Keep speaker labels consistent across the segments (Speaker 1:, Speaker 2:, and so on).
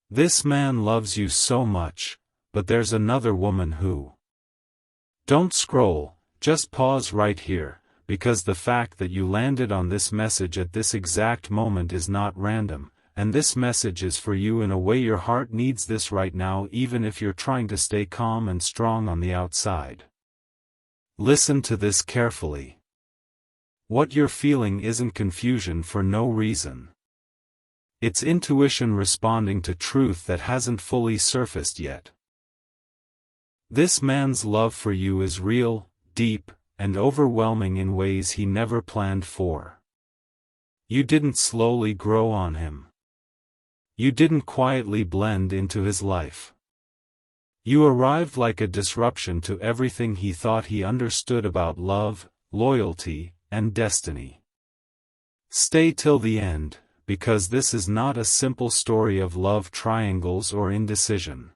Speaker 1: This man loves you so much, but there's another woman who. Don't scroll, just pause right here, because the fact that you landed on this message at this exact moment is not random, and this message is for you in a way your heart needs this right now, even if you're trying to stay calm and strong on the outside. Listen to this carefully. What you're feeling isn't confusion for no reason. It's intuition responding to truth that hasn't fully surfaced yet. This man's love for you is real, deep, and overwhelming in ways he never planned for. You didn't slowly grow on him. You didn't quietly blend into his life. You arrived like a disruption to everything he thought he understood about love, loyalty, and destiny. Stay till the end, because this is not a simple story of love triangles or indecision.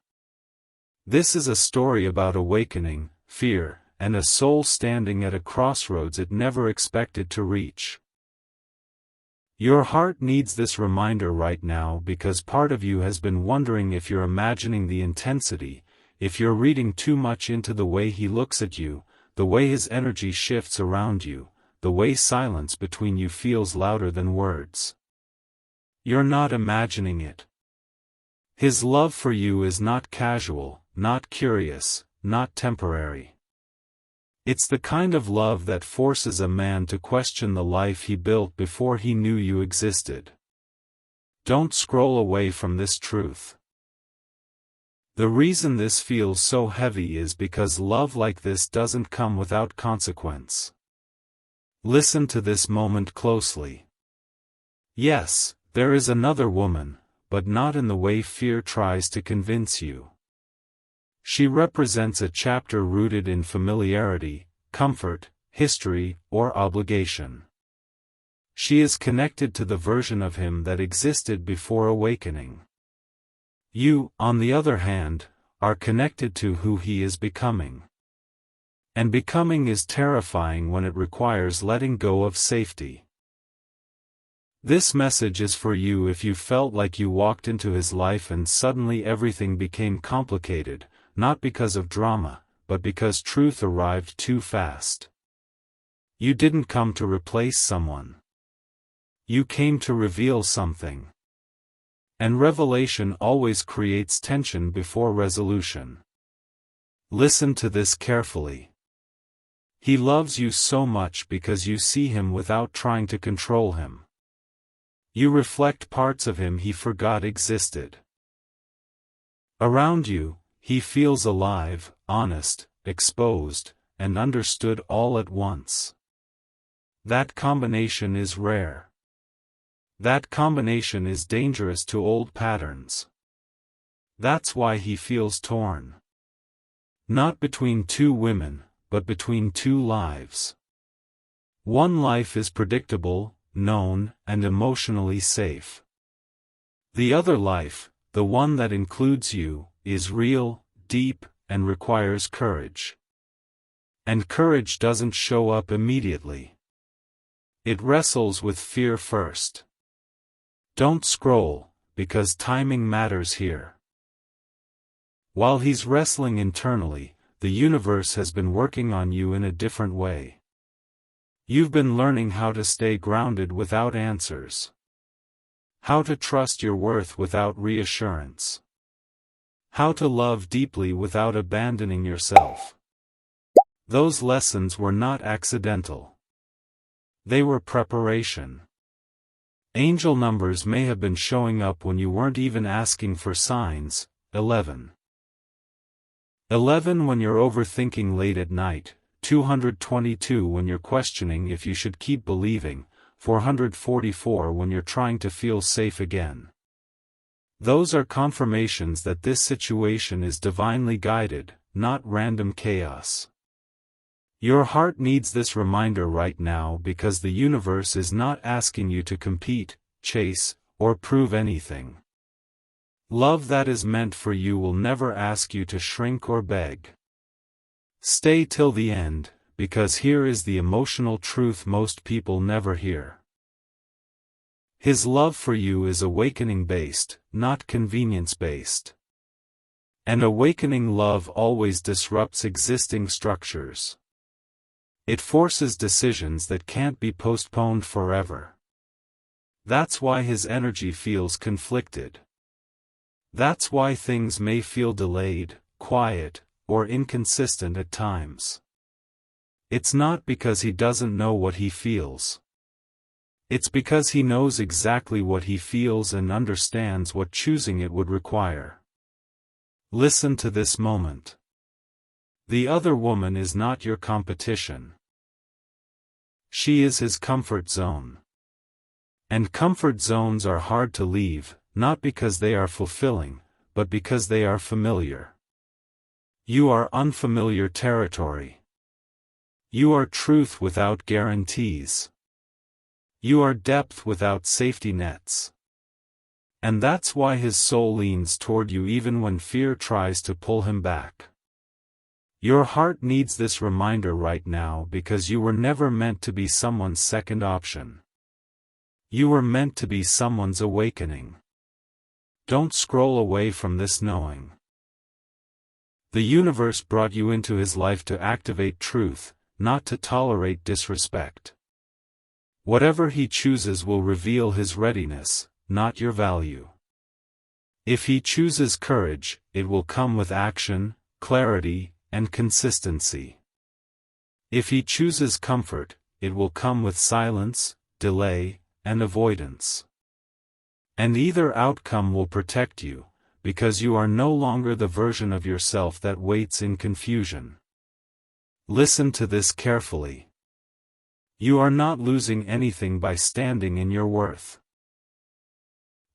Speaker 1: This is a story about awakening, fear, and a soul standing at a crossroads it never expected to reach. Your heart needs this reminder right now because part of you has been wondering if you're imagining the intensity, if you're reading too much into the way he looks at you, the way his energy shifts around you, the way silence between you feels louder than words. You're not imagining it. His love for you is not casual, not curious, not temporary. It's the kind of love that forces a man to question the life he built before he knew you existed. Don't scroll away from this truth. The reason this feels so heavy is because love like this doesn't come without consequence. Listen to this moment closely. Yes, there is another woman, but not in the way fear tries to convince you. She represents a chapter rooted in familiarity, comfort, history, or obligation. She is connected to the version of him that existed before awakening. You, on the other hand, are connected to who he is becoming. And becoming is terrifying when it requires letting go of safety. This message is for you if you felt like you walked into his life and suddenly everything became complicated, not because of drama, but because truth arrived too fast. You didn't come to replace someone. You came to reveal something. And revelation always creates tension before resolution. Listen to this carefully. He loves you so much because you see him without trying to control him. You reflect parts of him he forgot existed. Around you, he feels alive, honest, exposed, and understood all at once. That combination is rare. That combination is dangerous to old patterns. That's why he feels torn. Not between two women, but between two lives. One life is predictable, known, and emotionally safe. The other life, the one that includes you, is real, deep, and requires courage. And courage doesn't show up immediately. It wrestles with fear first. Don't scroll, because timing matters here. While he's wrestling internally, the universe has been working on you in a different way. You've been learning how to stay grounded without answers. How to trust your worth without reassurance. How to love deeply without abandoning yourself. Those lessons were not accidental. They were preparation. Angel numbers may have been showing up when you weren't even asking for signs. 11. 11 when you're overthinking late at night, 222 when you're questioning if you should keep believing, 444 when you're trying to feel safe again. Those are confirmations that this situation is divinely guided, not random chaos. Your heart needs this reminder right now because the universe is not asking you to compete, chase, or prove anything. Love that is meant for you will never ask you to shrink or beg. Stay till the end, because here is the emotional truth most people never hear. His love for you is awakening-based, not convenience-based. And awakening love always disrupts existing structures. It forces decisions that can't be postponed forever. That's why his energy feels conflicted. That's why things may feel delayed, quiet, or inconsistent at times. It's not because he doesn't know what he feels. It's because he knows exactly what he feels and understands what choosing it would require. Listen to this moment. The other woman is not your competition. She is his comfort zone. And comfort zones are hard to leave, not because they are fulfilling, but because they are familiar. You are unfamiliar territory. You are truth without guarantees. You are depth without safety nets. And that's why his soul leans toward you even when fear tries to pull him back. Your heart needs this reminder right now because you were never meant to be someone's second option. You were meant to be someone's awakening. Don't scroll away from this knowing. The universe brought you into his life to activate truth, not to tolerate disrespect. Whatever he chooses will reveal his readiness, not your value. If he chooses courage, it will come with action, clarity, and consistency. If he chooses comfort, it will come with silence, delay, and avoidance. And either outcome will protect you, because you are no longer the version of yourself that waits in confusion. Listen to this carefully. You are not losing anything by standing in your worth.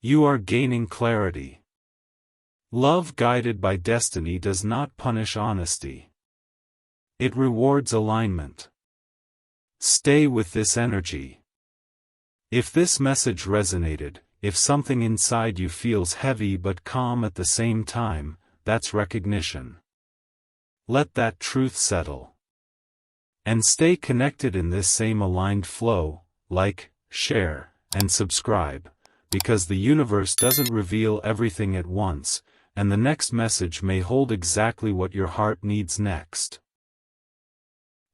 Speaker 1: You are gaining clarity. Love guided by destiny does not punish honesty. It rewards alignment. Stay with this energy. If this message resonated, if something inside you feels heavy but calm at the same time, that's recognition. Let that truth settle. And stay connected in this same aligned flow, like, share, and subscribe, because the universe doesn't reveal everything at once, and the next message may hold exactly what your heart needs next.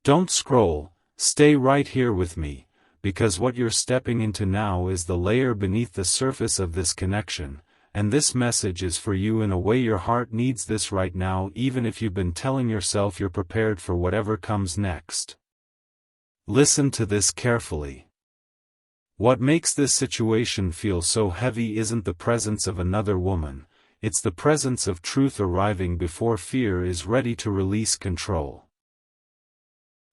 Speaker 1: Don't scroll, stay right here with me, because what you're stepping into now is the layer beneath the surface of this connection, and this message is for you in a way your heart needs this right now, even if you've been telling yourself you're prepared for whatever comes next. Listen to this carefully. What makes this situation feel so heavy isn't the presence of another woman, it's the presence of truth arriving before fear is ready to release control.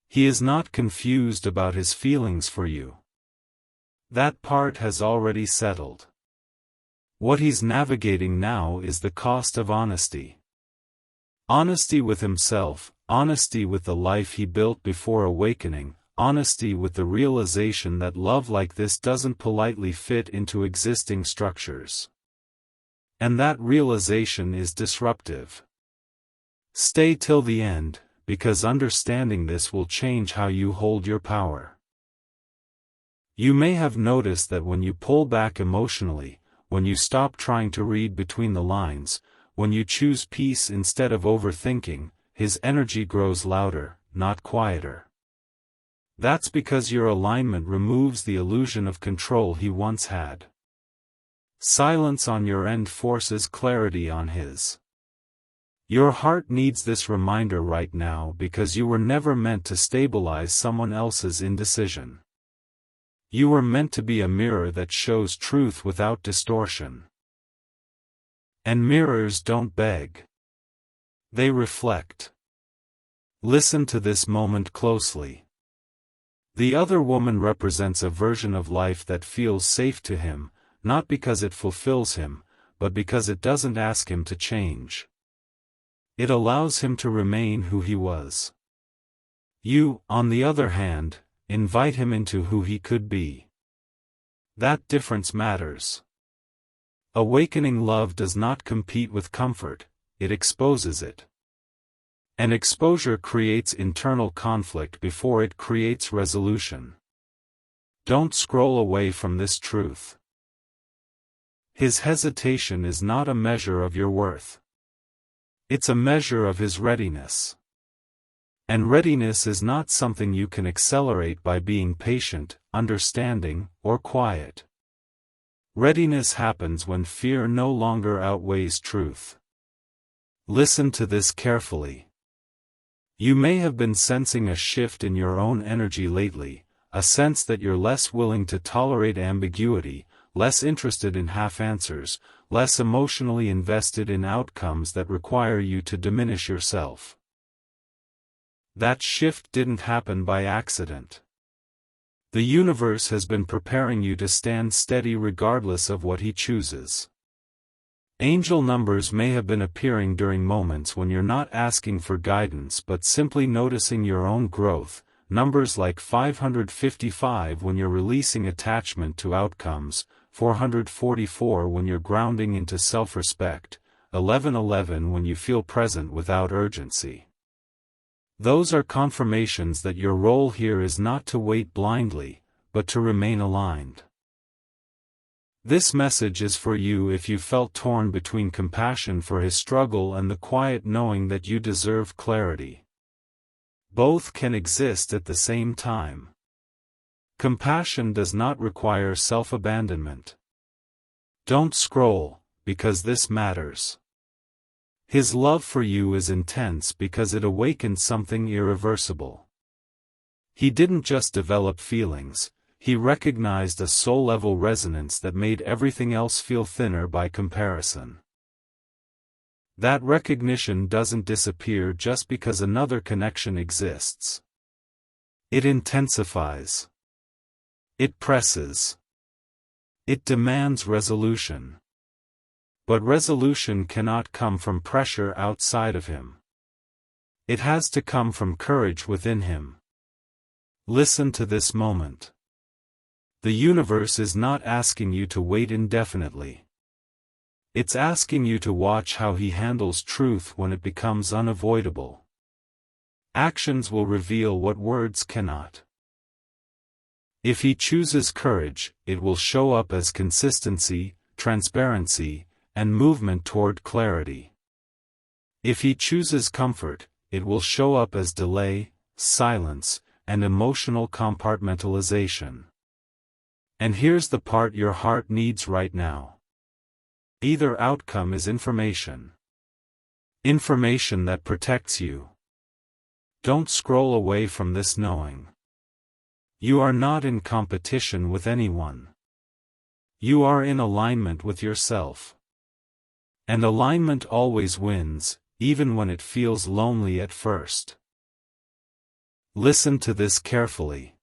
Speaker 1: He is not confused about his feelings for you. That part has already settled. What he's navigating now is the cost of honesty. Honesty with himself, honesty with the life he built before awakening, honesty with the realization that love like this doesn't politely fit into existing structures. And that realization is disruptive. Stay till the end, because understanding this will change how you hold your power. You may have noticed that when you pull back emotionally, when you stop trying to read between the lines, when you choose peace instead of overthinking, his energy grows louder, not quieter. That's because your alignment removes the illusion of control he once had. Silence on your end forces clarity on his. Your heart needs this reminder right now because you were never meant to stabilize someone else's indecision. You were meant to be a mirror that shows truth without distortion. And mirrors don't beg. They reflect. Listen to this moment closely. The other woman represents a version of life that feels safe to him, not because it fulfills him, but because it doesn't ask him to change. It allows him to remain who he was. You, on the other hand, invite him into who he could be. That difference matters. Awakening love does not compete with comfort, it exposes it. And exposure creates internal conflict before it creates resolution. Don't scroll away from this truth. His hesitation is not a measure of your worth. It's a measure of his readiness. And readiness is not something you can accelerate by being patient, understanding, or quiet. Readiness happens when fear no longer outweighs truth. Listen to this carefully. You may have been sensing a shift in your own energy lately, a sense that you're less willing to tolerate ambiguity, less interested in half-answers, less emotionally invested in outcomes that require you to diminish yourself. That shift didn't happen by accident. The universe has been preparing you to stand steady regardless of what he chooses. Angel numbers may have been appearing during moments when you're not asking for guidance but simply noticing your own growth, numbers like 555 when you're releasing attachment to outcomes, 444 when you're grounding into self-respect, 1111 when you feel present without urgency. Those are confirmations that your role here is not to wait blindly, but to remain aligned. This message is for you if you felt torn between compassion for his struggle and the quiet knowing that you deserve clarity. Both can exist at the same time. Compassion does not require self-abandonment. Don't scroll, because this matters. His love for you is intense because it awakened something irreversible. He didn't just develop feelings, he recognized a soul-level resonance that made everything else feel thinner by comparison. That recognition doesn't disappear just because another connection exists. It intensifies. It presses. It demands resolution. But resolution cannot come from pressure outside of him. It has to come from courage within him. Listen to this moment. The universe is not asking you to wait indefinitely. It's asking you to watch how he handles truth when it becomes unavoidable. Actions will reveal what words cannot. If he chooses courage, it will show up as consistency, transparency, and movement toward clarity. If he chooses comfort, it will show up as delay, silence, and emotional compartmentalization. And here's the part your heart needs right now. Either outcome is information. Information that protects you. Don't scroll away from this knowing. You are not in competition with anyone. You are in alignment with yourself. And alignment always wins, even when it feels lonely at first. Listen to this carefully.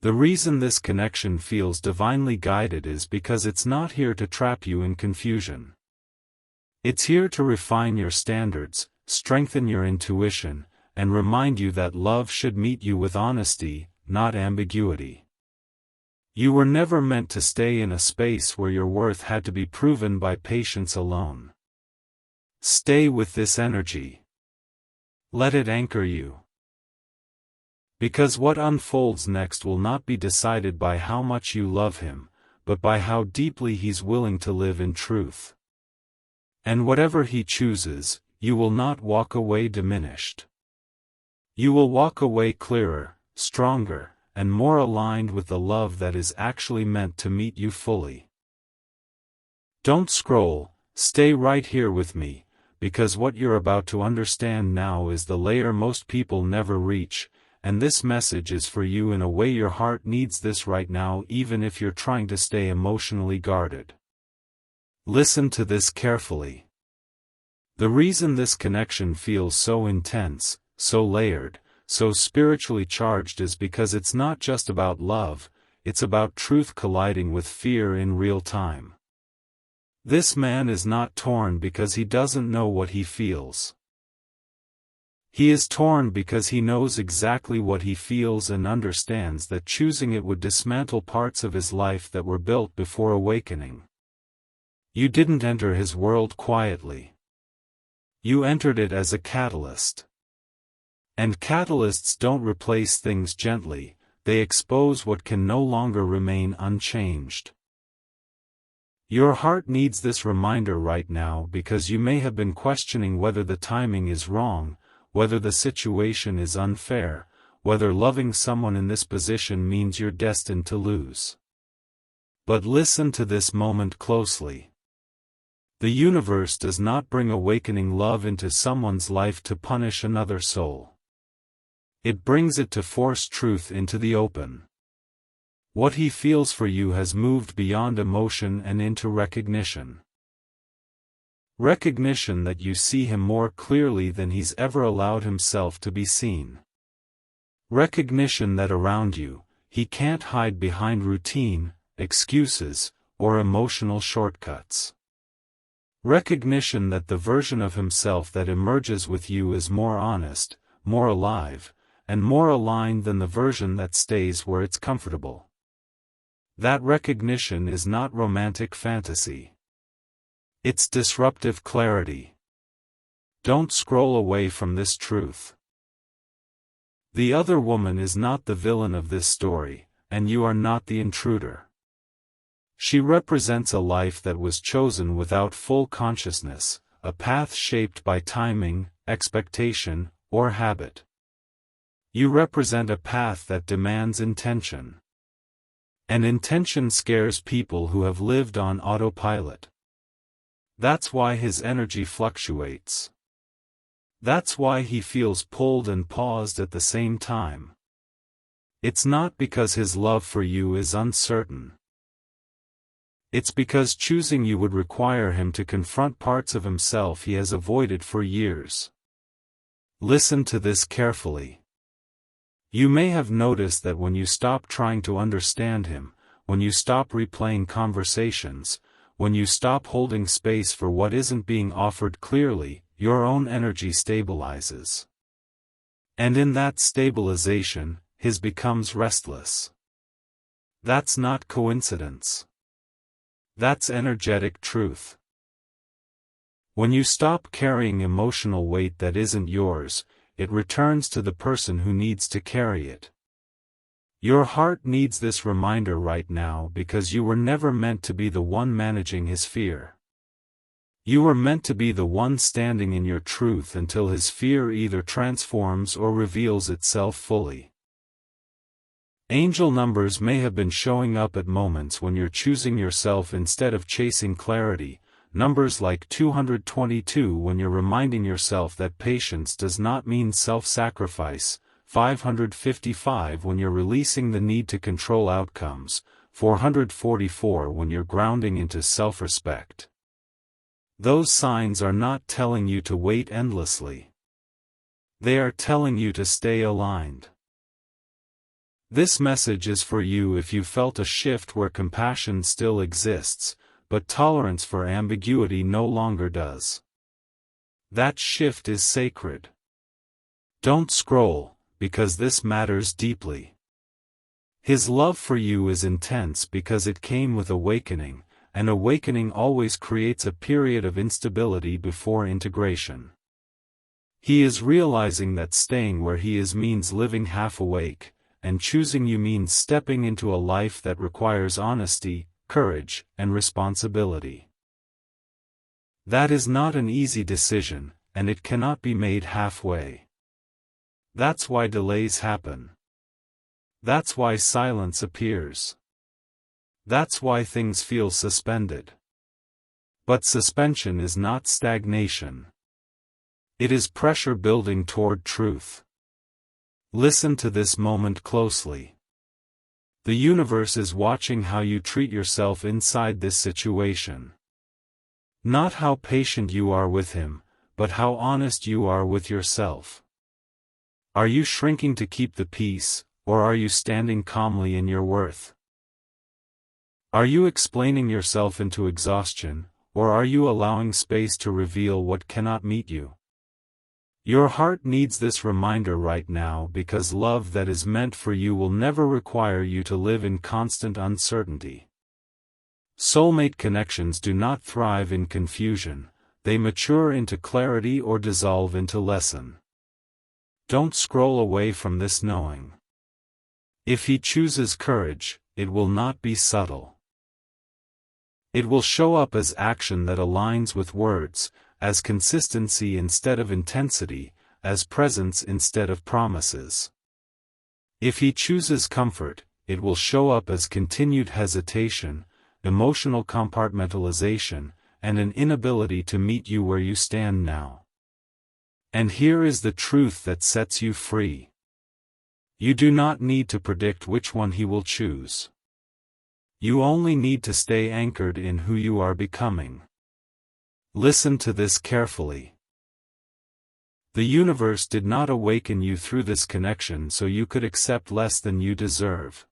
Speaker 1: The reason this connection feels divinely guided is because it's not here to trap you in confusion. It's here to refine your standards, strengthen your intuition, and remind you that love should meet you with honesty, not ambiguity. You were never meant to stay in a space where your worth had to be proven by patience alone. Stay with this energy. Let it anchor you. Because what unfolds next will not be decided by how much you love him, but by how deeply he's willing to live in truth. And whatever he chooses, you will not walk away diminished. You will walk away clearer, stronger, and more aligned with the love that is actually meant to meet you fully. Don't scroll, stay right here with me, because what you're about to understand now is the layer most people never reach, and this message is for you in a way your heart needs this right now even if you're trying to stay emotionally guarded. Listen to this carefully. The reason this connection feels so intense, so layered, so spiritually charged is because it's not just about love, it's about truth colliding with fear in real time. This man is not torn because he doesn't know what he feels. He is torn because he knows exactly what he feels and understands that choosing it would dismantle parts of his life that were built before awakening. You didn't enter his world quietly. You entered it as a catalyst. And catalysts don't replace things gently, they expose what can no longer remain unchanged. Your heart needs this reminder right now because you may have been questioning whether the timing is wrong, whether the situation is unfair, whether loving someone in this position means you're destined to lose. But listen to this moment closely. The universe does not bring awakening love into someone's life to punish another soul. It brings it to force truth into the open. What he feels for you has moved beyond emotion and into recognition. Recognition that you see him more clearly than he's ever allowed himself to be seen. Recognition that around you, he can't hide behind routine, excuses, or emotional shortcuts. Recognition that the version of himself that emerges with you is more honest, more alive, and more aligned than the version that stays where it's comfortable. That recognition is not romantic fantasy. It's disruptive clarity. Don't scroll away from this truth. The other woman is not the villain of this story, and you are not the intruder. She represents a life that was chosen without full consciousness, a path shaped by timing, expectation, or habit. You represent a path that demands intention. And intention scares people who have lived on autopilot. That's why his energy fluctuates. That's why he feels pulled and paused at the same time. It's not because his love for you is uncertain. It's because choosing you would require him to confront parts of himself he has avoided for years. Listen to this carefully. You may have noticed that when you stop trying to understand him, when you stop replaying conversations, when you stop holding space for what isn't being offered clearly, your own energy stabilizes. And in that stabilization, his becomes restless. That's not coincidence. That's energetic truth. When you stop carrying emotional weight that isn't yours, it returns to the person who needs to carry it. Your heart needs this reminder right now because you were never meant to be the one managing his fear. You were meant to be the one standing in your truth until his fear either transforms or reveals itself fully. Angel numbers may have been showing up at moments when you're choosing yourself instead of chasing clarity. Numbers like 222 when you're reminding yourself that patience does not mean self-sacrifice, 555 when you're releasing the need to control outcomes, 444 when you're grounding into self-respect. Those signs are not telling you to wait endlessly. They are telling you to stay aligned. This message is for you if you felt a shift where compassion still exists, but tolerance for ambiguity no longer does. That shift is sacred. Don't scroll, because this matters deeply. His love for you is intense because it came with awakening, and awakening always creates a period of instability before integration. He is realizing that staying where he is means living half awake, and choosing you means stepping into a life that requires honesty, courage, and responsibility. That is not an easy decision, and it cannot be made halfway. That's why delays happen. That's why silence appears. That's why things feel suspended. But suspension is not stagnation. It is pressure building toward truth. Listen to this moment closely. The universe is watching how you treat yourself inside this situation. Not how patient you are with him, but how honest you are with yourself. Are you shrinking to keep the peace, or are you standing calmly in your worth? Are you explaining yourself into exhaustion, or are you allowing space to reveal what cannot meet you? Your heart needs this reminder right now because love that is meant for you will never require you to live in constant uncertainty. Soulmate connections do not thrive in confusion, they mature into clarity or dissolve into lesson. Don't scroll away from this knowing. If he chooses courage, it will not be subtle. It will show up as action that aligns with words, as consistency instead of intensity, as presence instead of promises. If he chooses comfort, it will show up as continued hesitation, emotional compartmentalization, and an inability to meet you where you stand now. And here is the truth that sets you free. You do not need to predict which one he will choose. You only need to stay anchored in who you are becoming. Listen to this carefully. The universe did not awaken you through this connection so you could accept less than you deserve.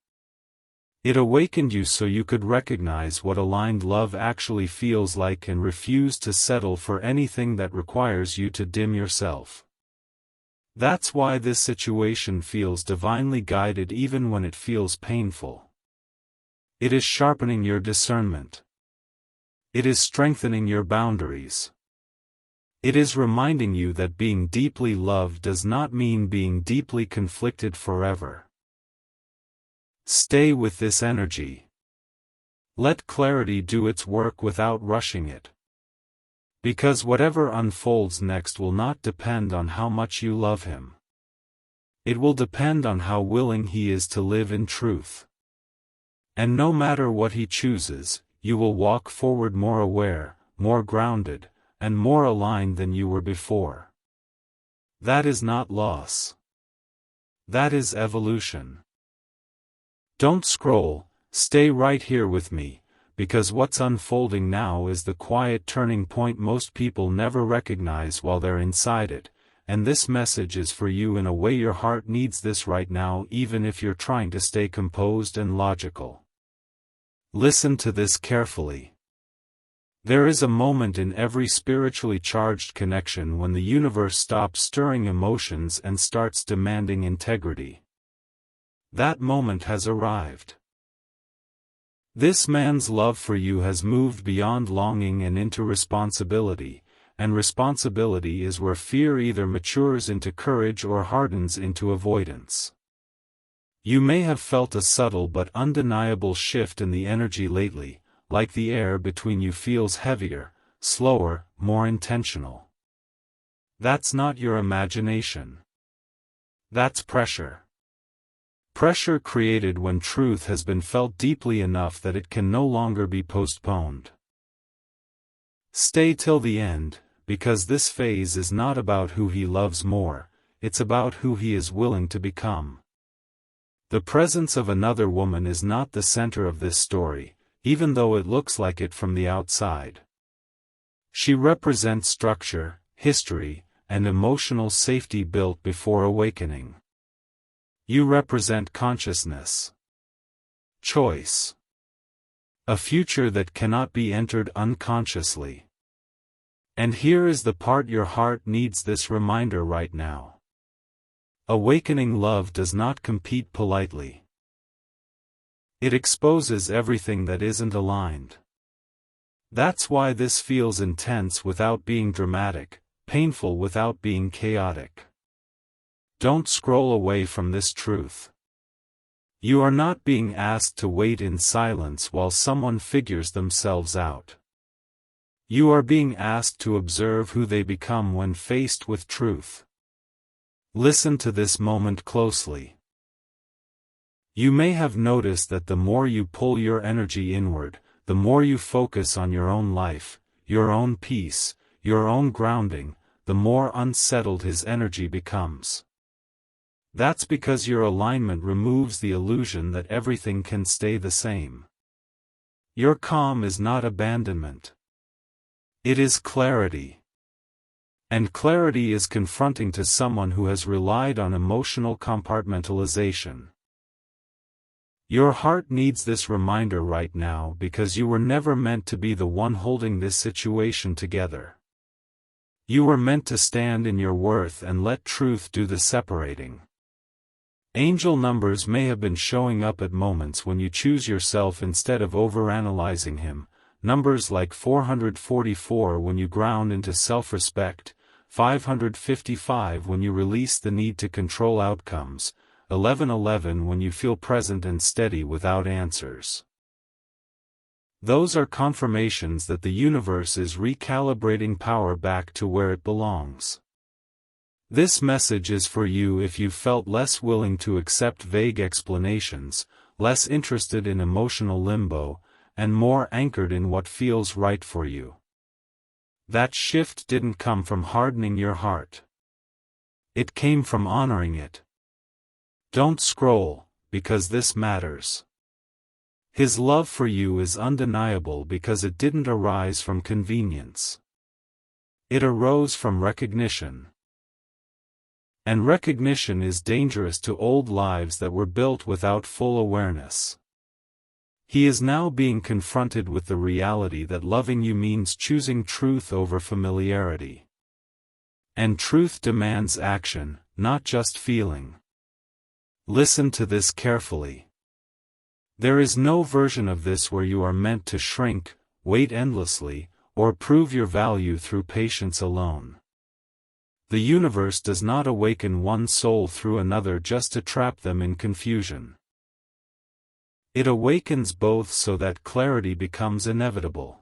Speaker 1: It awakened you so you could recognize what aligned love actually feels like and refuse to settle for anything that requires you to dim yourself. That's why this situation feels divinely guided even when it feels painful. It is sharpening your discernment. It is strengthening your boundaries. It is reminding you that being deeply loved does not mean being deeply conflicted forever. Stay with this energy. Let clarity do its work without rushing it. Because whatever unfolds next will not depend on how much you love him. It will depend on how willing he is to live in truth. And no matter what he chooses, you will walk forward more aware, more grounded, and more aligned than you were before. That is not loss. That is evolution. Don't scroll, stay right here with me, because what's unfolding now is the quiet turning point most people never recognize while they're inside it, and this message is for you in a way your heart needs this right now even if you're trying to stay composed and logical. Listen to this carefully. There is a moment in every spiritually charged connection when the universe stops stirring emotions and starts demanding integrity. That moment has arrived. This man's love for you has moved beyond longing and into responsibility, and responsibility is where fear either matures into courage or hardens into avoidance. You may have felt a subtle but undeniable shift in the energy lately, like the air between you feels heavier, slower, more intentional. That's not your imagination. That's pressure. Pressure created when truth has been felt deeply enough that it can no longer be postponed. Stay till the end, because this phase is not about who he loves more, it's about who he is willing to become. The presence of another woman is not the center of this story, even though it looks like it from the outside. She represents structure, history, and emotional safety built before awakening. You represent consciousness. Choice. A future that cannot be entered unconsciously. And here is the part your heart needs this reminder right now. Awakening love does not compete politely. It exposes everything that isn't aligned. That's why this feels intense without being dramatic, painful without being chaotic. Don't scroll away from this truth. You are not being asked to wait in silence while someone figures themselves out. You are being asked to observe who they become when faced with truth. Listen to this moment closely. You may have noticed that the more you pull your energy inward, the more you focus on your own life, your own peace, your own grounding, the more unsettled his energy becomes. That's because your alignment removes the illusion that everything can stay the same. Your calm is not abandonment. It is clarity. And clarity is confronting to someone who has relied on emotional compartmentalization. Your heart needs this reminder right now because you were never meant to be the one holding this situation together. You were meant to stand in your worth and let truth do the separating. Angel numbers may have been showing up at moments when you choose yourself instead of overanalyzing him, numbers like 444 when you ground into self-respect, 555 when you release the need to control outcomes, 1111 when you feel present and steady without answers. Those are confirmations that the universe is recalibrating power back to where it belongs. This message is for you if you felt less willing to accept vague explanations, less interested in emotional limbo, and more anchored in what feels right for you. That shift didn't come from hardening your heart. It came from honoring it. Don't scroll, because this matters. His love for you is undeniable because it didn't arise from convenience. It arose from recognition. And recognition is dangerous to old lives that were built without full awareness. He is now being confronted with the reality that loving you means choosing truth over familiarity. And truth demands action, not just feeling. Listen to this carefully. There is no version of this where you are meant to shrink, wait endlessly, or prove your value through patience alone. The universe does not awaken one soul through another just to trap them in confusion. It awakens both so that clarity becomes inevitable.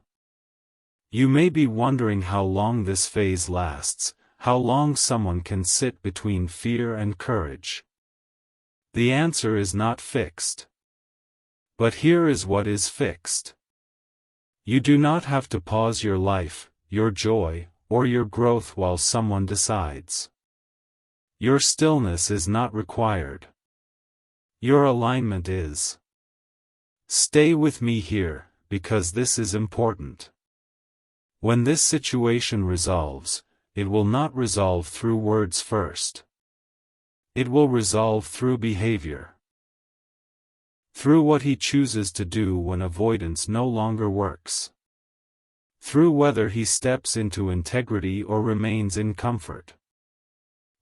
Speaker 1: You may be wondering how long this phase lasts, how long someone can sit between fear and courage. The answer is not fixed. But here is what is fixed. You do not have to pause your life, your joy, or your growth while someone decides. Your stillness is not required. Your alignment is. Stay with me here, because this is important. When this situation resolves, it will not resolve through words first. It will resolve through behavior. Through what he chooses to do when avoidance no longer works. Through whether he steps into integrity or remains in comfort.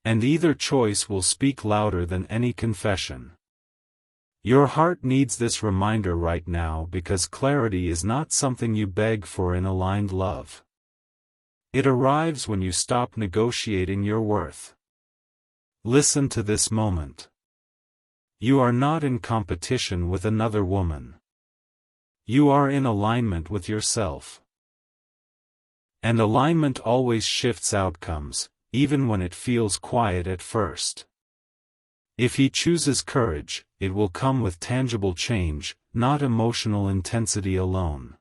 Speaker 1: And either choice will speak louder than any confession. Your heart needs this reminder right now because clarity is not something you beg for in aligned love. It arrives when you stop negotiating your worth. Listen to this moment. You are not in competition with another woman. You are in alignment with yourself. And alignment always shifts outcomes, even when it feels quiet at first. If he chooses courage, it will come with tangible change, not emotional intensity alone.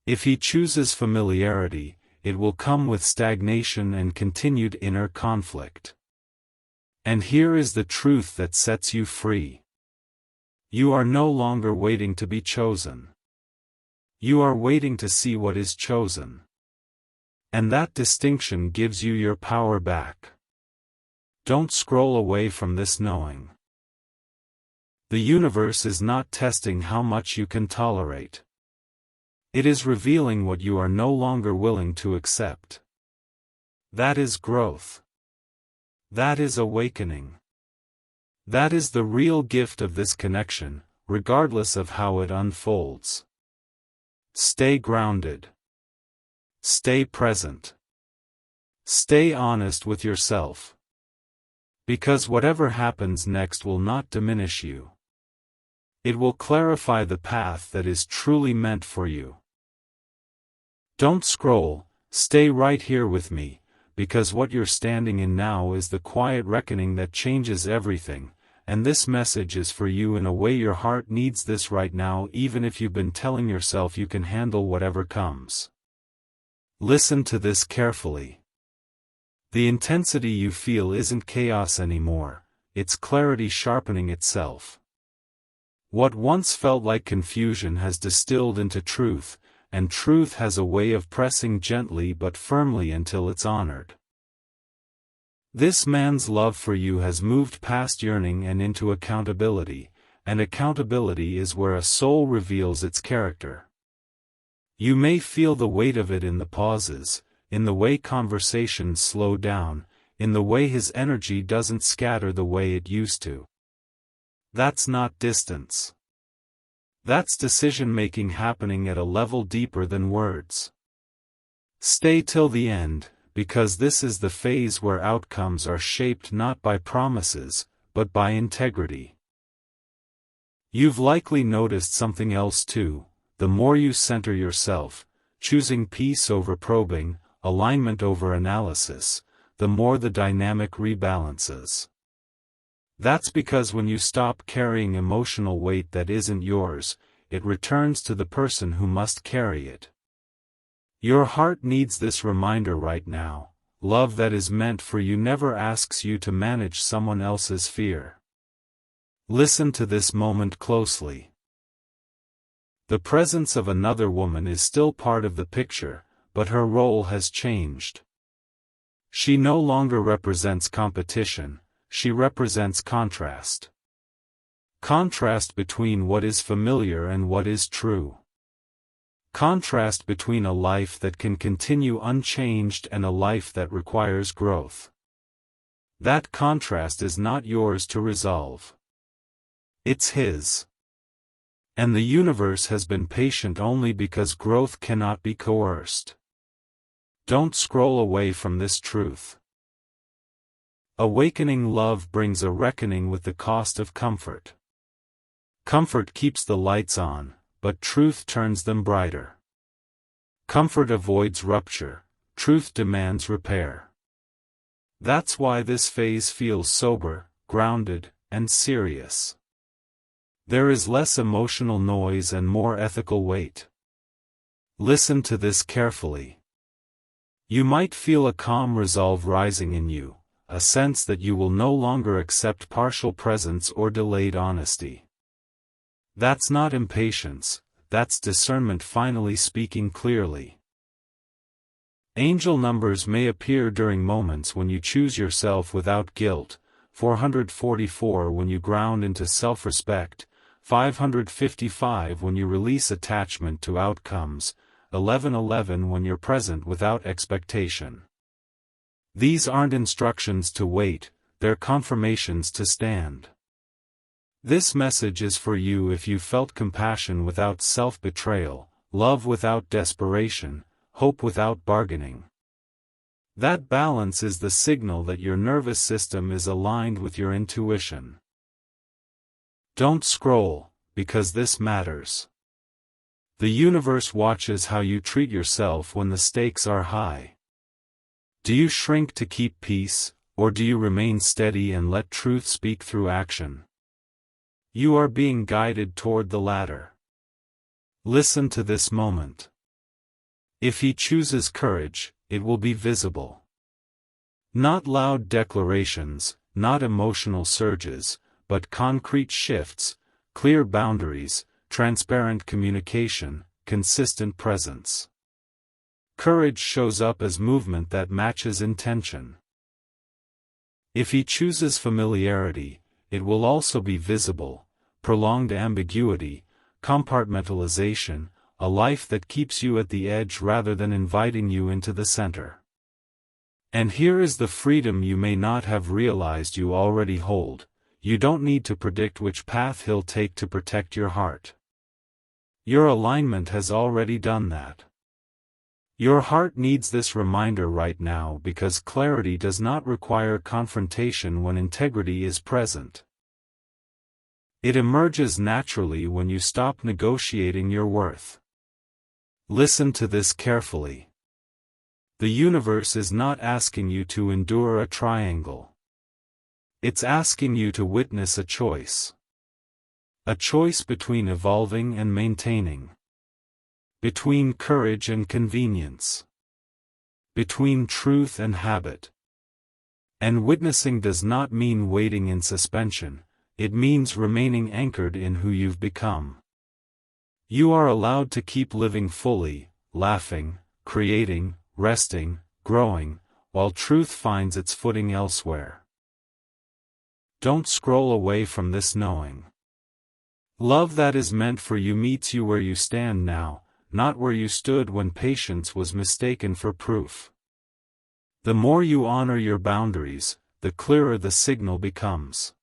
Speaker 1: If he chooses familiarity, it will come with stagnation and continued inner conflict. And here is the truth that sets you free. You are no longer waiting to be chosen. You are waiting to see what is chosen. And that distinction gives you your power back. Don't scroll away from this knowing. The universe is not testing how much you can tolerate. It is revealing what you are no longer willing to accept. That is growth. That is awakening. That is the real gift of this connection, regardless of how it unfolds. Stay grounded. Stay present. Stay honest with yourself. Because whatever happens next will not diminish you. It will clarify the path that is truly meant for you. Don't scroll, stay right here with me, because what you're standing in now is the quiet reckoning that changes everything, and this message is for you in a way your heart needs this right now, even if you've been telling yourself you can handle whatever comes. Listen to this carefully. The intensity you feel isn't chaos anymore, it's clarity sharpening itself. What once felt like confusion has distilled into truth, and truth has a way of pressing gently but firmly until it's honored. This man's love for you has moved past yearning and into accountability, and accountability is where a soul reveals its character. You may feel the weight of it in the pauses, in the way conversations slow down, in the way his energy doesn't scatter the way it used to. That's not distance. That's decision-making happening at a level deeper than words. Stay till the end, because this is the phase where outcomes are shaped not by promises, but by integrity. You've likely noticed something else too. the more you center yourself, choosing peace over probing, alignment over analysis, the more the dynamic rebalances. That's because when you stop carrying emotional weight that isn't yours, it returns to the person who must carry it. Your heart needs this reminder right now. Love that is meant for you never asks you to manage someone else's fear. Listen to this moment closely. The presence of another woman is still part of the picture, but her role has changed. She no longer represents competition, she represents contrast. Contrast between what is familiar and what is true. Contrast between a life that can continue unchanged and a life that requires growth. That contrast is not yours to resolve. It's his. And the universe has been patient only because growth cannot be coerced. Don't scroll away from this truth. Awakening love brings a reckoning with the cost of comfort. Comfort keeps the lights on, but truth turns them brighter. Comfort avoids rupture, truth demands repair. That's why this phase feels sober, grounded, and serious. There is less emotional noise and more ethical weight. Listen to this carefully. You might feel a calm resolve rising in you, a sense that you will no longer accept partial presence or delayed honesty. That's not impatience, that's discernment finally speaking clearly. Angel numbers may appear during moments when you choose yourself without guilt, 444 when you ground into self-respect, 555 when you release attachment to outcomes, 1111 when you're present without expectation. These aren't instructions to wait, they're confirmations to stand. This message is for you if you felt compassion without self-betrayal, love without desperation, hope without bargaining. That balance is the signal that your nervous system is aligned with your intuition. Don't scroll, because this matters. The universe watches how you treat yourself when the stakes are high. Do you shrink to keep peace, or do you remain steady and let truth speak through action? You are being guided toward the latter. Listen to this moment. If he chooses courage, it will be visible. Not loud declarations, not emotional surges, but concrete shifts, clear boundaries, transparent communication, consistent presence. Courage shows up as movement that matches intention. If he chooses familiarity, it will also be visible, prolonged ambiguity, compartmentalization, a life that keeps you at the edge rather than inviting you into the center. And here is the freedom you may not have realized you already hold. You don't need to predict which path he'll take to protect your heart. Your alignment has already done that. Your heart needs this reminder right now because clarity does not require confrontation when integrity is present. It emerges naturally when you stop negotiating your worth. Listen to this carefully. The universe is not asking you to endure a triangle. It's asking you to witness a choice. A choice between evolving and maintaining. Between courage and convenience. Between truth and habit. And witnessing does not mean waiting in suspension, it means remaining anchored in who you've become. You are allowed to keep living fully, laughing, creating, resting, growing, while truth finds its footing elsewhere. Don't scroll away from this knowing. Love that is meant for you meets you where you stand now, not where you stood when patience was mistaken for proof. The more you honor your boundaries, the clearer the signal becomes.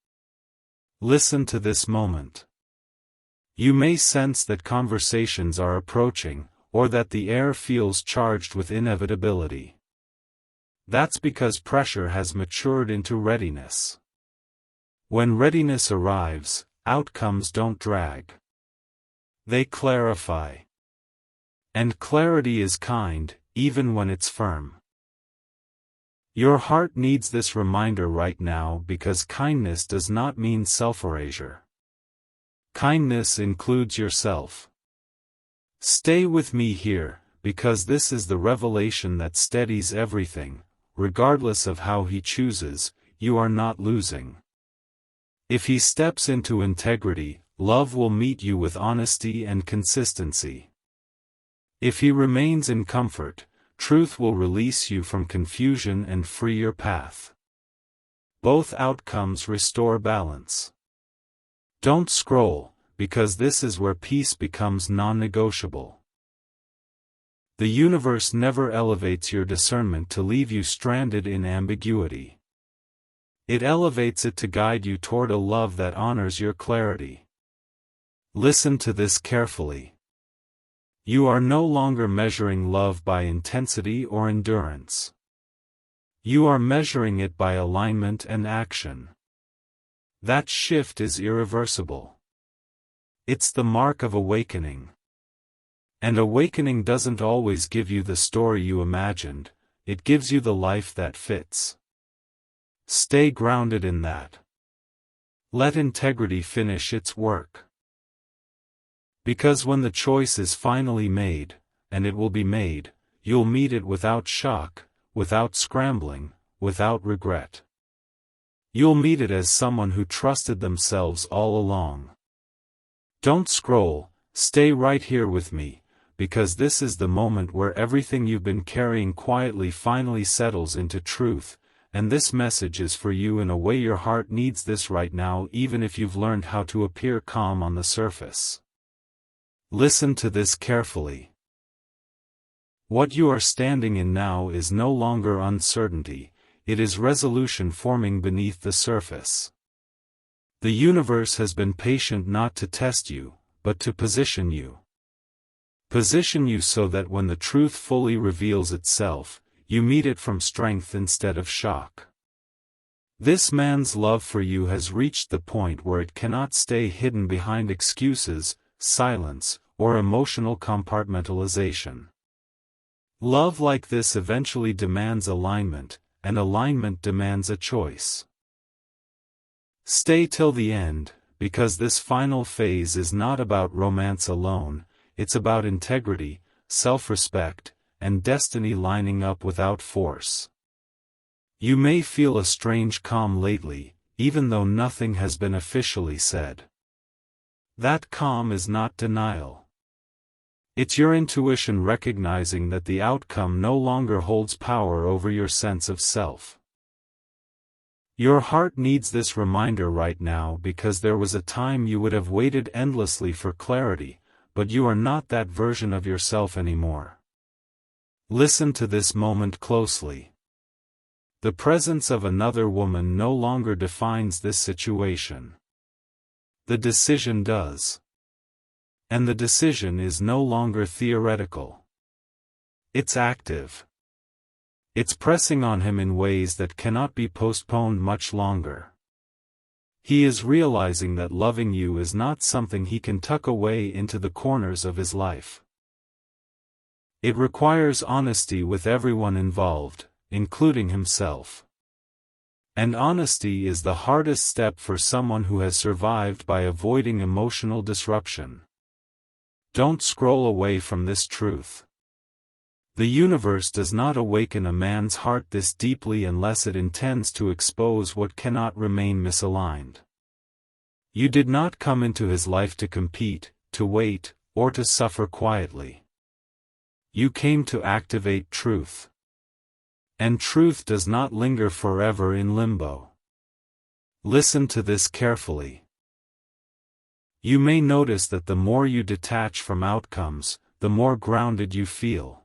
Speaker 1: Listen to this moment. You may sense that conversations are approaching, or that the air feels charged with inevitability. That's because pressure has matured into readiness. When readiness arrives, outcomes don't drag. They clarify. And clarity is kind, even when it's firm. Your heart needs this reminder right now because kindness does not mean self-erasure. Kindness includes yourself. Stay with me here, because this is the revelation that steadies everything. Regardless of how he chooses, you are not losing. If he steps into integrity, love will meet you with honesty and consistency. If he remains in comfort, truth will release you from confusion and free your path. Both outcomes restore balance. Don't scroll, because this is where peace becomes non-negotiable. The universe never elevates your discernment to leave you stranded in ambiguity. It elevates it to guide you toward a love that honors your clarity. Listen to this carefully. You are no longer measuring love by intensity or endurance. You are measuring it by alignment and action. That shift is irreversible. It's the mark of awakening. And awakening doesn't always give you the story you imagined, it gives you the life that fits. Stay grounded in that. Let integrity finish its work. Because when the choice is finally made, and it will be made, you'll meet it without shock, without scrambling, without regret. You'll meet it as someone who trusted themselves all along. Don't scroll, stay right here with me, because this is the moment where everything you've been carrying quietly finally settles into truth, and this message is for you in a way your heart needs this right now, even if you've learned how to appear calm on the surface. Listen to this carefully. What you are standing in now is no longer uncertainty, it is resolution forming beneath the surface. The universe has been patient not to test you, but to position you. Position you so that when the truth fully reveals itself, you meet it from strength instead of shock. This man's love for you has reached the point where it cannot stay hidden behind excuses, silence, or emotional compartmentalization. Love like this eventually demands alignment, and alignment demands a choice. Stay till the end, because this final phase is not about romance alone, it's about integrity, self-respect, and destiny lining up without force. You may feel a strange calm lately, even though nothing has been officially said. That calm is not denial. It's your intuition recognizing that the outcome no longer holds power over your sense of self. Your heart needs this reminder right now because there was a time you would have waited endlessly for clarity, but you are not that version of yourself anymore. Listen to this moment closely. The presence of another woman no longer defines this situation. The decision does. And the decision is no longer theoretical. It's active. It's pressing on him in ways that cannot be postponed much longer. He is realizing that loving you is not something he can tuck away into the corners of his life. It requires honesty with everyone involved, including himself. And honesty is the hardest step for someone who has survived by avoiding emotional disruption. Don't scroll away from this truth. The universe does not awaken a man's heart this deeply unless it intends to expose what cannot remain misaligned. You did not come into his life to compete, to wait, or to suffer quietly. You came to activate truth. And truth does not linger forever in limbo. Listen to this carefully. You may notice that the more you detach from outcomes, the more grounded you feel.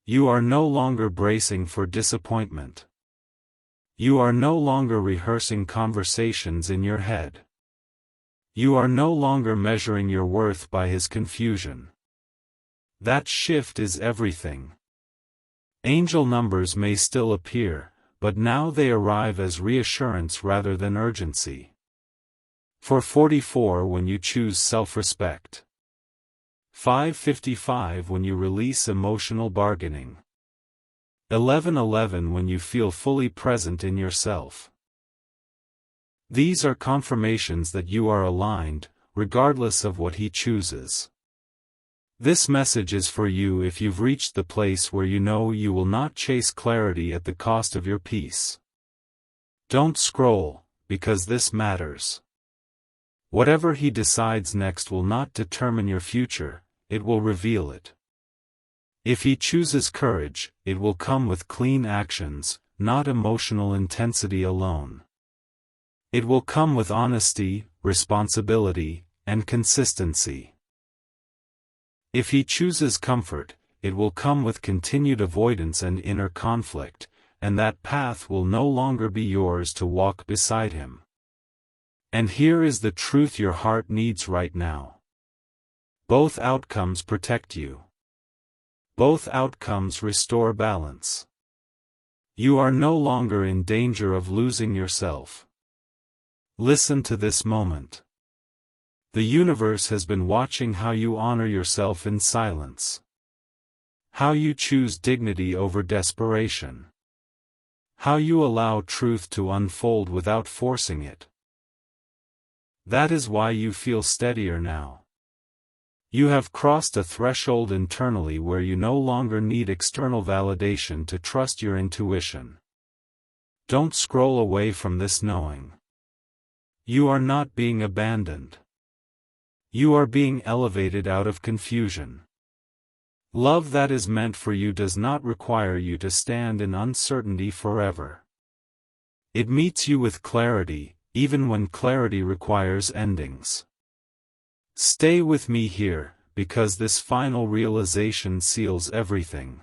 Speaker 1: You are no longer bracing for disappointment. You are no longer rehearsing conversations in your head. You are no longer measuring your worth by his confusion. That shift is everything. Angel numbers may still appear, but now they arrive as reassurance rather than urgency. For 44 when you choose self-respect. 5:55 when you release emotional bargaining. 11:11 when you feel fully present in yourself. These are confirmations that you are aligned, regardless of what he chooses. This message is for you if you've reached the place where you know you will not chase clarity at the cost of your peace. Don't scroll, because this matters. Whatever he decides next will not determine your future, it will reveal it. If he chooses courage, it will come with clean actions, not emotional intensity alone. It will come with honesty, responsibility, and consistency. If he chooses comfort, it will come with continued avoidance and inner conflict, and that path will no longer be yours to walk beside him. And here is the truth your heart needs right now. Both outcomes protect you. Both outcomes restore balance. You are no longer in danger of losing yourself. Listen to this moment. The universe has been watching how you honor yourself in silence. How you choose dignity over desperation. How you allow truth to unfold without forcing it. That is why you feel steadier now. You have crossed a threshold internally where you no longer need external validation to trust your intuition. Don't scroll away from this knowing. You are not being abandoned. You are being elevated out of confusion. Love that is meant for you does not require you to stand in uncertainty forever. It meets you with clarity, even when clarity requires endings. Stay with me here, because this final realization seals everything.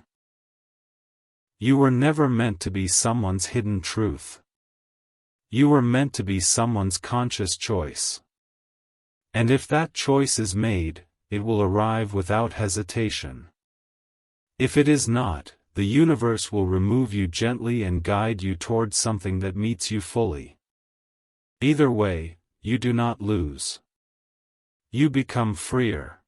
Speaker 1: You were never meant to be someone's hidden truth. You were meant to be someone's conscious choice. And if that choice is made, it will arrive without hesitation. If it is not, the universe will remove you gently and guide you towards something that meets you fully. Either way, you do not lose. You become freer.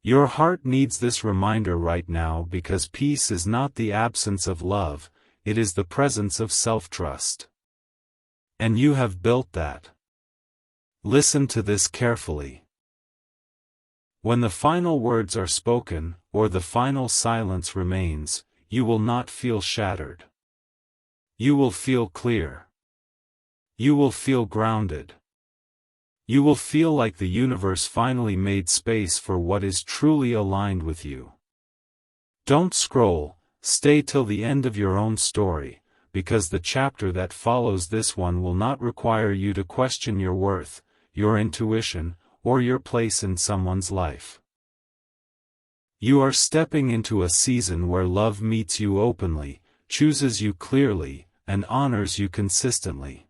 Speaker 1: Your heart needs this reminder right now because peace is not the absence of love, it is the presence of self-trust. And you have built that. Listen to this carefully. When the final words are spoken, or the final silence remains, you will not feel shattered. You will feel clear. You will feel grounded. You will feel like the universe finally made space for what is truly aligned with you. Don't scroll, stay till the end of your own story, because the chapter that follows this one will not require you to question your worth, your intuition, or your place in someone's life. You are stepping into a season where love meets you openly, chooses you clearly, and honors you consistently.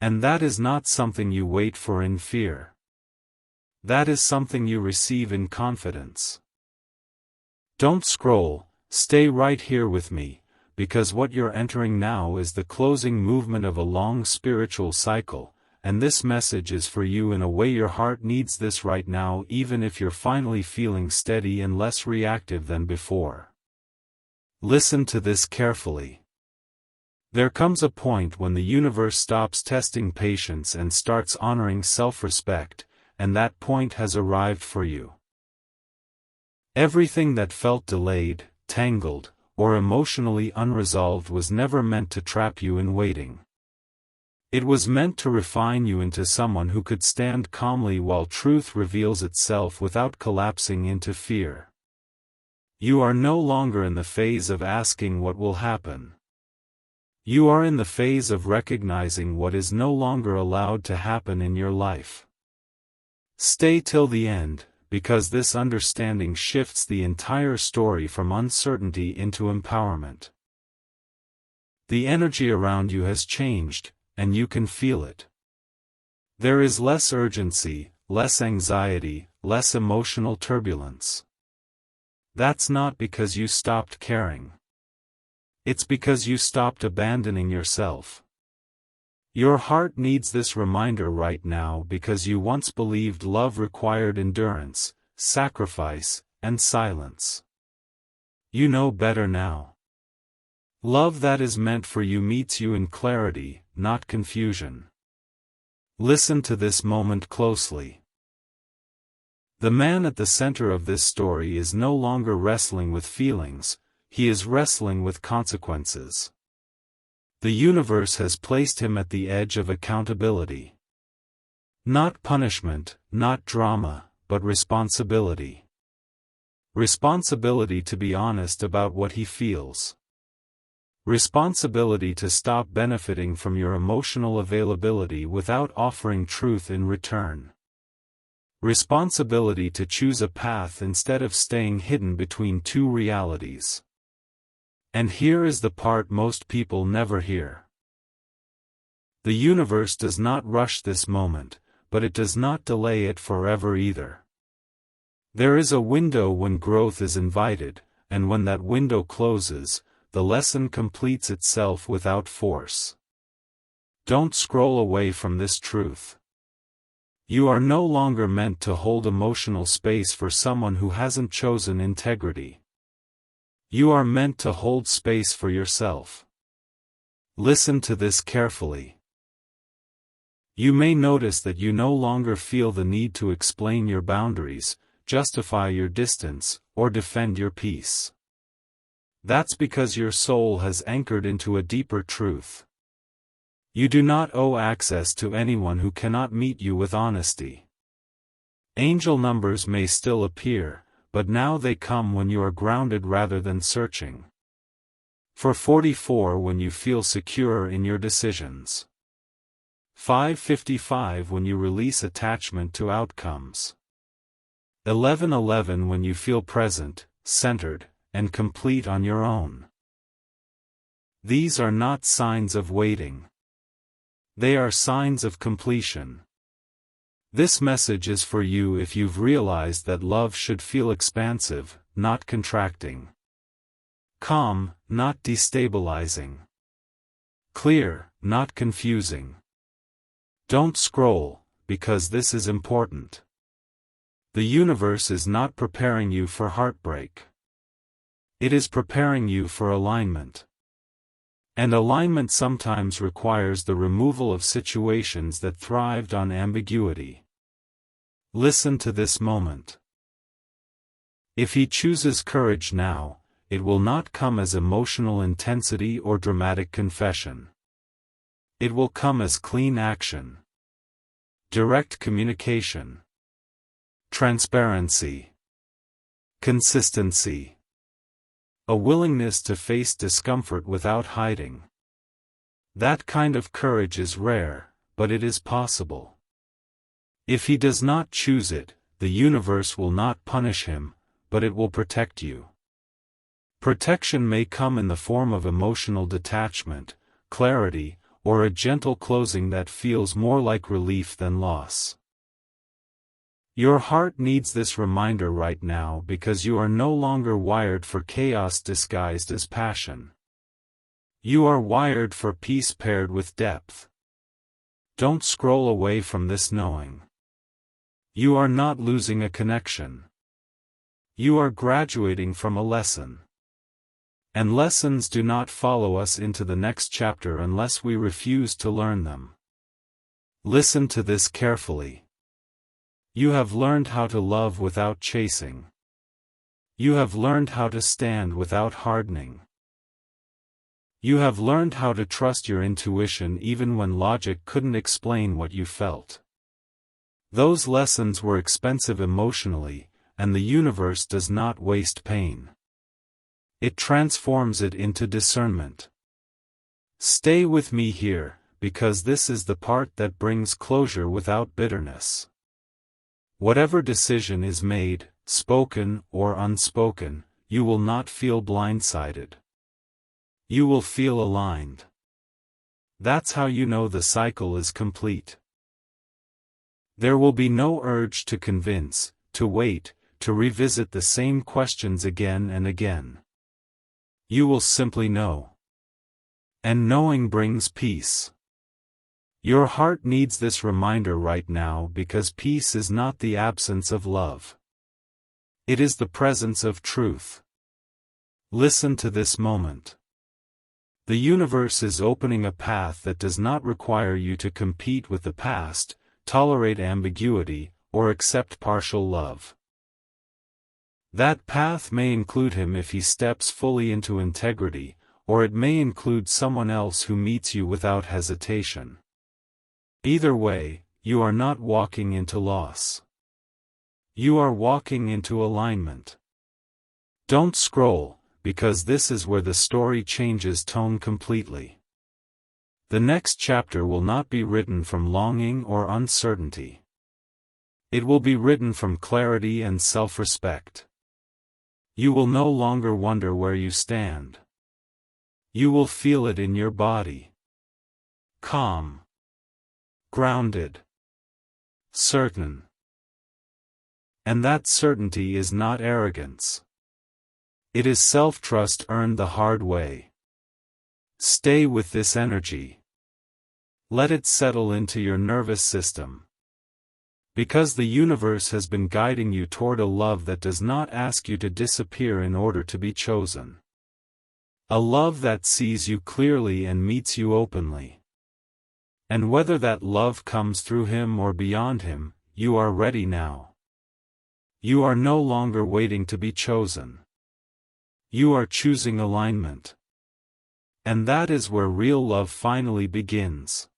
Speaker 1: And that is not something you wait for in fear. That is something you receive in confidence. Don't scroll, stay right here with me, because what you're entering now is the closing movement of a long spiritual cycle, and this message is for you in a way your heart needs this right now, even if you're finally feeling steady and less reactive than before. Listen to this carefully. There comes a point when the universe stops testing patience and starts honoring self-respect, and that point has arrived for you. Everything that felt delayed, tangled, or emotionally unresolved was never meant to trap you in waiting. It was meant to refine you into someone who could stand calmly while truth reveals itself without collapsing into fear. You are no longer in the phase of asking what will happen. You are in the phase of recognizing what is no longer allowed to happen in your life. Stay till the end, because this understanding shifts the entire story from uncertainty into empowerment. The energy around you has changed, and you can feel it. There is less urgency, less anxiety, less emotional turbulence. That's not because you stopped caring. It's because you stopped abandoning yourself. Your heart needs this reminder right now because you once believed love required endurance, sacrifice, and silence. You know better now. Love that is meant for you meets you in clarity, not confusion. Listen to this moment closely. The man at the center of this story is no longer wrestling with feelings, he is wrestling with consequences. The universe has placed him at the edge of accountability. Not punishment, not drama, but responsibility. Responsibility to be honest about what he feels. Responsibility to stop benefiting from your emotional availability without offering truth in return. Responsibility to choose a path instead of staying hidden between two realities. And here is the part most people never hear. The universe does not rush this moment, but it does not delay it forever either. There is a window when growth is invited, and when that window closes, the lesson completes itself without force. Don't scroll away from this truth. You are no longer meant to hold emotional space for someone who hasn't chosen integrity. You are meant to hold space for yourself. Listen to this carefully. You may notice that you no longer feel the need to explain your boundaries, justify your distance, or defend your peace. That's because your soul has anchored into a deeper truth. You do not owe access to anyone who cannot meet you with honesty. Angel numbers may still appear, but now they come when you are grounded rather than searching. For 44 when you feel secure in your decisions. 555 when you release attachment to outcomes. 1111 when you feel present, centered, and complete on your own. These are not signs of waiting. They are signs of completion. This message is for you if you've realized that love should feel expansive, not contracting. Calm, not destabilizing. Clear, not confusing. Don't scroll, because this is important. The universe is not preparing you for heartbreak. It is preparing you for alignment. And alignment sometimes requires the removal of situations that thrived on ambiguity. Listen to this moment. If he chooses courage now, it will not come as emotional intensity or dramatic confession. It will come as clean action. Direct communication. Transparency. Consistency. A willingness to face discomfort without hiding. That kind of courage is rare, but it is possible. If he does not choose it, the universe will not punish him, but it will protect you. Protection may come in the form of emotional detachment, clarity, or a gentle closing that feels more like relief than loss. Your heart needs this reminder right now because you are no longer wired for chaos disguised as passion. You are wired for peace paired with depth. Don't scroll away from this knowing. You are not losing a connection. You are graduating from a lesson. And lessons do not follow us into the next chapter unless we refuse to learn them. Listen to this carefully. You have learned how to love without chasing. You have learned how to stand without hardening. You have learned how to trust your intuition even when logic couldn't explain what you felt. Those lessons were expensive emotionally, and the universe does not waste pain. It transforms it into discernment. Stay with me here, because this is the part that brings closure without bitterness. Whatever decision is made, spoken or unspoken, you will not feel blindsided. You will feel aligned. That's how you know the cycle is complete. There will be no urge to convince, to wait, to revisit the same questions again and again. You will simply know. And knowing brings peace. Your heart needs this reminder right now because peace is not the absence of love. It is the presence of truth. Listen to this moment. The universe is opening a path that does not require you to compete with the past, tolerate ambiguity, or accept partial love. That path may include him if he steps fully into integrity, or it may include someone else who meets you without hesitation. Either way, you are not walking into loss. You are walking into alignment. Don't scroll, because this is where the story changes tone completely. The next chapter will not be written from longing or uncertainty. It will be written from clarity and self-respect. You will no longer wonder where you stand. You will feel it in your body. Calm. Grounded. Certain. And that certainty is not arrogance. It is self-trust earned the hard way. Stay with this energy. Let it settle into your nervous system. Because the universe has been guiding you toward a love that does not ask you to disappear in order to be chosen. A love that sees you clearly and meets you openly. And whether that love comes through him or beyond him, you are ready now. You are no longer waiting to be chosen. You are choosing alignment. And that is where real love finally begins.